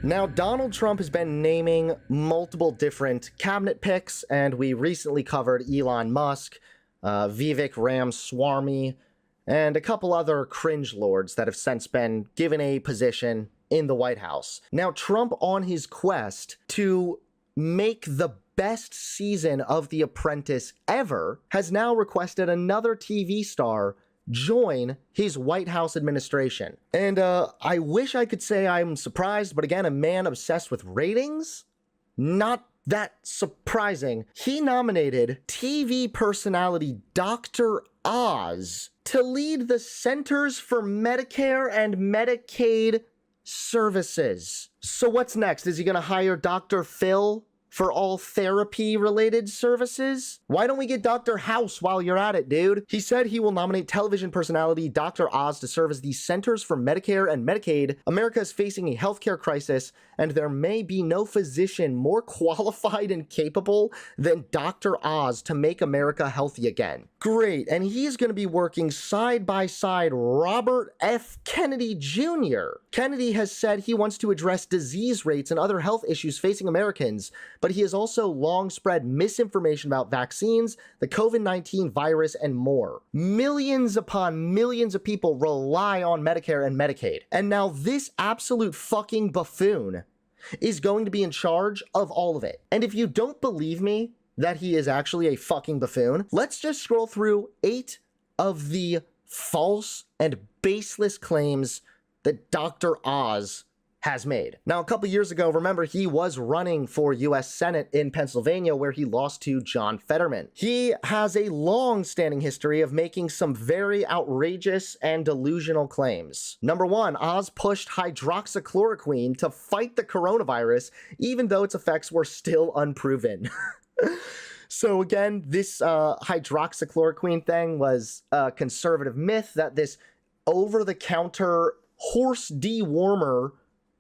Now, Donald Trump has been naming multiple different cabinet picks, and we recently covered Elon Musk, Vivek Ramaswamy, and a couple other cringe lords that have since been given a position in the White House. Now, Trump, on his quest to make the best season of The Apprentice ever, has now requested another TV star join his White House administration. And I wish I could say I'm surprised, but again, a man obsessed with ratings? Not that surprising. He nominated TV personality Dr. Oz to lead the Centers for Medicare and Medicaid Services. So what's next? Is he gonna hire Dr. Phil for all therapy-related services? Why don't we get Dr. House while you're at it, dude? He said he will nominate television personality Dr. Oz to serve as the Centers for Medicare and Medicaid. America is facing a healthcare crisis, and there may be no physician more qualified and capable than Dr. Oz to make America healthy again. Great, and he's going to be working side by side Robert F. Kennedy Jr. Kennedy has said he wants to address disease rates and other health issues facing Americans, but he has also long spread misinformation about vaccines, the COVID-19 virus, and more. Millions upon millions of people rely on Medicare and Medicaid. And now this absolute fucking buffoon is going to be in charge of all of it. And if you don't believe me that he is actually a fucking buffoon, let's just scroll through 8 of the false and baseless claims that Dr. Oz has made. Now, a couple years ago, remember, he was running for US Senate in Pennsylvania, where he lost to John Fetterman. He has a long-standing history of making some very outrageous and delusional claims. Number one, Oz pushed hydroxychloroquine to fight the coronavirus, even though its effects were still unproven. So again, this hydroxychloroquine thing was a conservative myth that this over-the-counter horse dewormer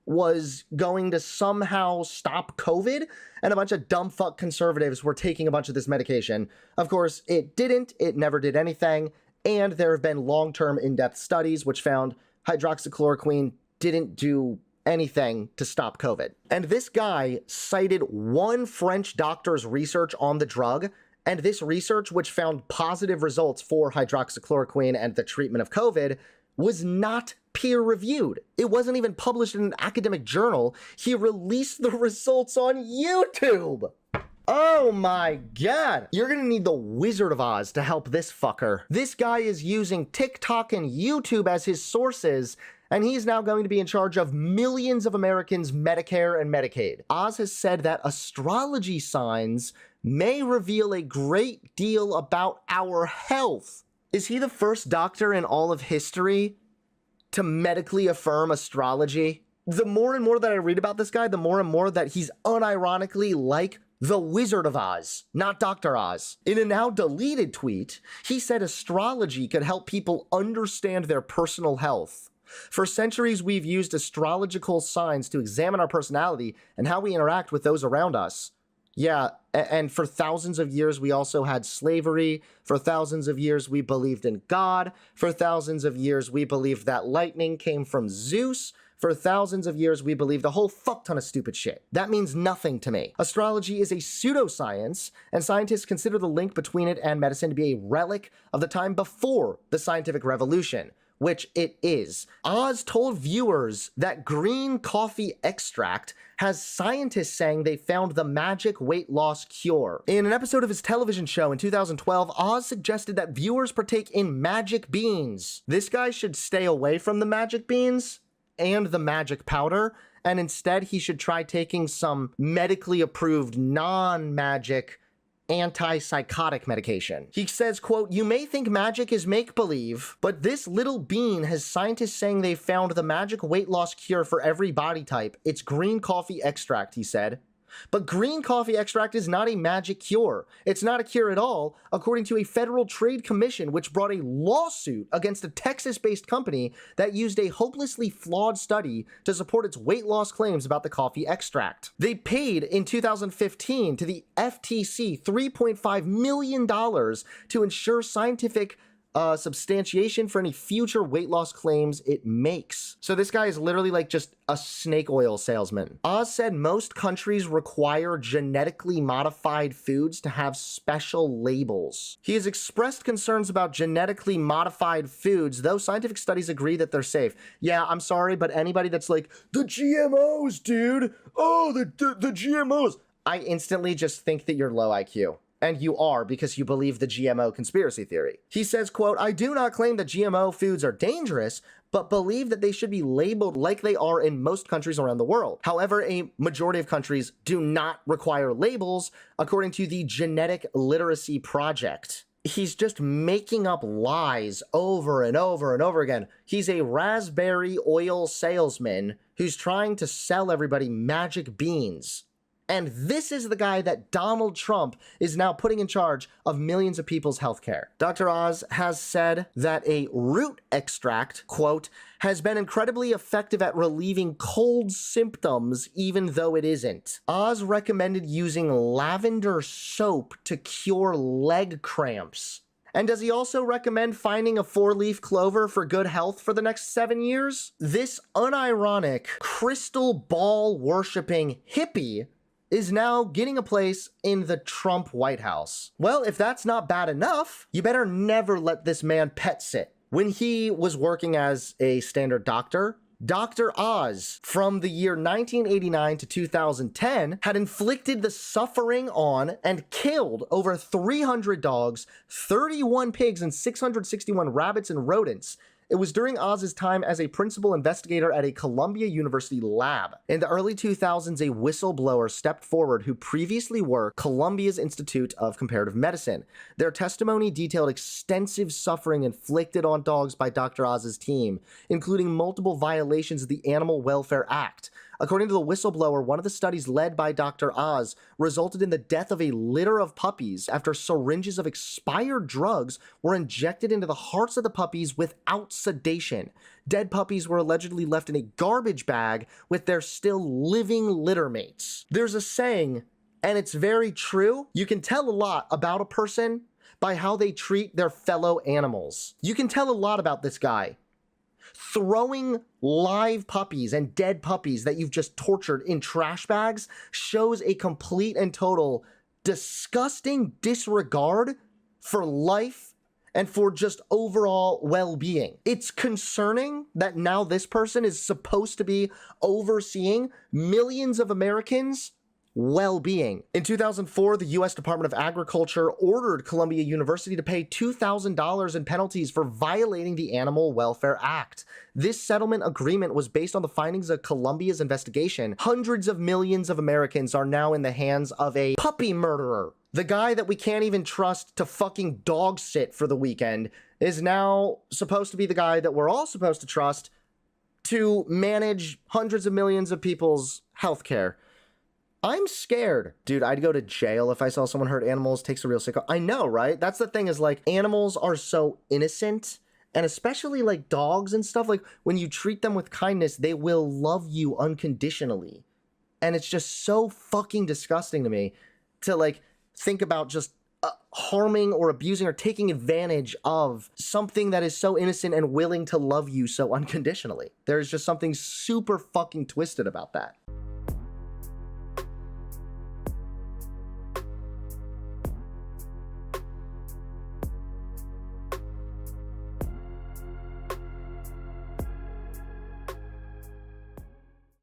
was going to somehow stop COVID, and a bunch of dumb fuck conservatives were taking a bunch of this medication. Of course, it didn't. It never did anything, and there have been long-term in-depth studies which found hydroxychloroquine didn't do anything to stop COVID. And this guy cited one French doctor's research on the drug, and this research, which found positive results for hydroxychloroquine and the treatment of COVID, was not peer-reviewed. It wasn't even published in an academic journal. He released the results on YouTube. Oh my god. You're gonna need the Wizard of Oz to help this fucker. This guy is using TikTok and YouTube as his sources, and he's now going to be in charge of millions of Americans' Medicare and Medicaid. Oz has said that astrology signs may reveal a great deal about our health. Is he the first doctor in all of history to medically affirm astrology? The more and more that I read about this guy, the more and more that he's unironically like the Wizard of Oz, not Dr. Oz. In a now deleted tweet, he said astrology could help people understand their personal health. For centuries, we've used astrological signs to examine our personality and how we interact with those around us. Yeah, and for thousands of years, we also had slavery. For thousands of years, we believed in God. For thousands of years, we believed that lightning came from Zeus. For thousands of years, we believed a whole fuck ton of stupid shit. That means nothing to me. Astrology is a pseudoscience, and scientists consider the link between it and medicine to be a relic of the time before the scientific revolution, which it is. Oz told viewers that green coffee extract has scientists saying they found the magic weight loss cure. In an episode of his television show in 2012, Oz suggested that viewers partake in magic beans. This guy should stay away from the magic beans and the magic powder, and instead he should try taking some medically approved non-magic antipsychotic medication. He says, quote, "You may think magic is make-believe, but this little bean has scientists saying they found the magic weight loss cure for every body type. It's green coffee extract," he said. But green coffee extract is not a magic cure. It's not a cure at all, according to a federal trade commission which brought a lawsuit against a Texas-based company that used a hopelessly flawed study to support its weight loss claims about the coffee extract. They paid in 2015 to the FTC $3.5 million to ensure scientific substantiation for any future weight loss claims it makes. So this guy is literally like just a snake oil salesman. Oz said most countries require genetically modified foods to have special labels. He has expressed concerns about genetically modified foods, though scientific studies agree that they're safe. Yeah, I'm sorry, but anybody that's like, the GMOs, dude! Oh, the GMOs! I instantly just think that you're low IQ. And you are, because you believe the GMO conspiracy theory. He says, quote, I do not claim that GMO foods are dangerous, but believe that they should be labeled like they are in most countries around the world. However, a majority of countries do not require labels, according to the Genetic Literacy Project. He's just making up lies over and over and over again. He's a raspberry oil salesman who's trying to sell everybody magic beans. And this is the guy that Donald Trump is now putting in charge of millions of people's healthcare. Dr. Oz has said that a root extract, quote, has been incredibly effective at relieving cold symptoms even though it isn't. Oz recommended using lavender soap to cure leg cramps. And does he also recommend finding a 4-leaf clover for good health for the next 7 years? This unironic, crystal ball worshipping hippie is now getting a place in the Trump White House. Well, if that's not bad enough, you better never let this man pet sit. When he was working as a standard doctor, Dr. Oz, from the year 1989 to 2010, had inflicted the suffering on and killed over 300 dogs, 31 pigs, and 661 rabbits and rodents. It was during Oz's time as a principal investigator at a Columbia University lab. In the early 2000s, a whistleblower stepped forward who previously worked Columbia's Institute of Comparative Medicine. Their testimony detailed extensive suffering inflicted on dogs by Dr. Oz's team, including multiple violations of the Animal Welfare Act. According to the whistleblower, one of the studies led by Dr. Oz resulted in the death of a litter of puppies after syringes of expired drugs were injected into the hearts of the puppies without sedation. Dead puppies were allegedly left in a garbage bag with their still living litter mates. There's a saying, and it's very true, you can tell a lot about a person by how they treat their fellow animals. You can tell a lot about this guy. Throwing live puppies and dead puppies that you've just tortured in trash bags shows a complete and total disgusting disregard for life and for just overall well-being. It's concerning that now this person is supposed to be overseeing millions of Americans' well-being. In 2004, the U.S. Department of Agriculture ordered Columbia University to pay $2,000 in penalties for violating the Animal Welfare Act. This settlement agreement was based on the findings of Columbia's investigation. Hundreds of millions of Americans are now in the hands of a puppy murderer. The guy that we can't even trust to fucking dog sit for the weekend is now supposed to be the guy that we're all supposed to trust to manage hundreds of millions of people's healthcare. I'm scared. Dude, I'd go to jail if I saw someone hurt animals. Takes a real sicko. I know, right? That's the thing, is like, animals are so innocent, and especially like dogs and stuff, like when you treat them with kindness, they will love you unconditionally. And it's just so fucking disgusting to me to like think about just harming or abusing or taking advantage of something that is so innocent and willing to love you so unconditionally. There's just something super fucking twisted about that.